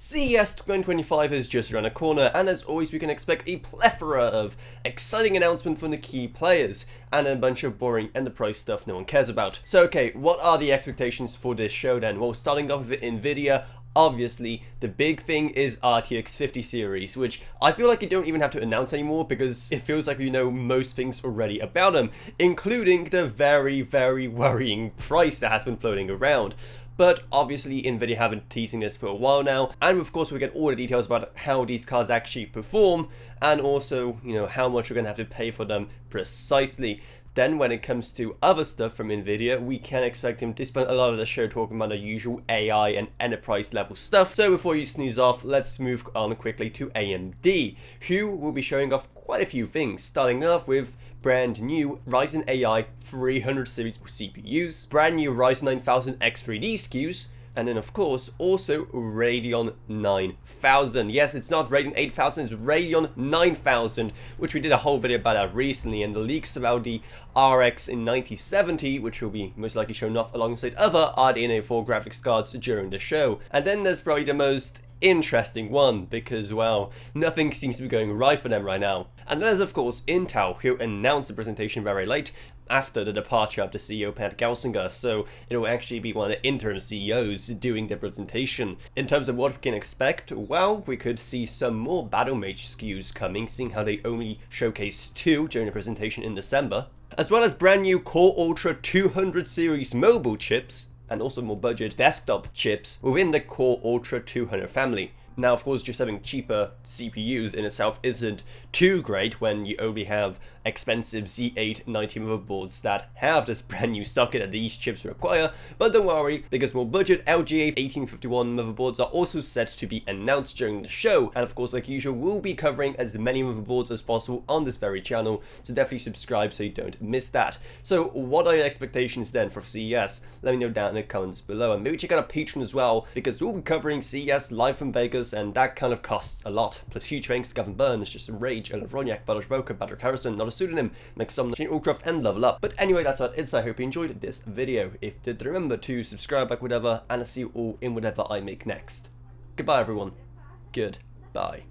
CES 2025 is just around the corner, and as always we can expect a plethora of exciting announcements from the key players, and a bunch of boring enterprise stuff no one cares about. So okay, what are the expectations for this show then? Well, starting off with Nvidia, obviously the big thing is RTX 50 series, which I feel like you don't even have to announce anymore because it feels like we know most things already about them, including the very worrying price that has been floating around. But obviously Nvidia have been teasing this for a while now, and of course we get all the details about how these cards actually perform, and also, how much we're going to have to pay for them precisely. Then when it comes to other stuff from Nvidia, we can expect them to spend a lot of the show talking about the usual AI and enterprise level stuff. So before you snooze off, let's move on quickly to AMD, who will be showing off quite a few things, starting off with brand new Ryzen AI 300 series CPUs, brand new Ryzen 9000 X3D SKUs, and then of course also Radeon 9000. Yes, it's not Radeon 8000, it's Radeon 9000, which we did a whole video about that recently, and the leaks about the RX in 9070, which will be most likely shown off alongside other RDNA 4 graphics cards during the show. And then there's probably the most interesting one, because well, nothing seems to be going right for them right now. And there's of course Intel, who announced the presentation very late after the departure of the CEO Pat Gelsinger, so it will actually be one of the interim CEOs doing the presentation. In terms of what we can expect, well, we could see some more Battlemage SKUs coming, seeing how they only showcased 2 during the presentation in December, as well as brand new Core Ultra 200 series mobile chips, and also more budget desktop chips within the Core Ultra 200 family. Now, of course, just having cheaper CPUs in itself isn't too great when you only have expensive Z8 90 motherboards that have this brand new socket that these chips require, but don't worry, because more budget LGA 1851 motherboards are also set to be announced during the show, and of course, like usual, we'll be covering as many motherboards as possible on this very channel, so definitely subscribe so you don't miss that. So what are your expectations then for CES? Let me know down in the comments below, and maybe check out our Patreon as well, because we'll be covering CES live from Vegas, and that kind of costs a lot. Plus huge thanks to Gavin Burns, Just Rage, Ella Vroniak, Badr Voka, Patrick Harrison, not a pseudonym, Maxim, Ulcraft, and Level Up. But anyway, that's about it, so I hope you enjoyed this video. If you did, remember to subscribe, like whatever, and I'll see you all in whatever I make next. Goodbye everyone. Goodbye.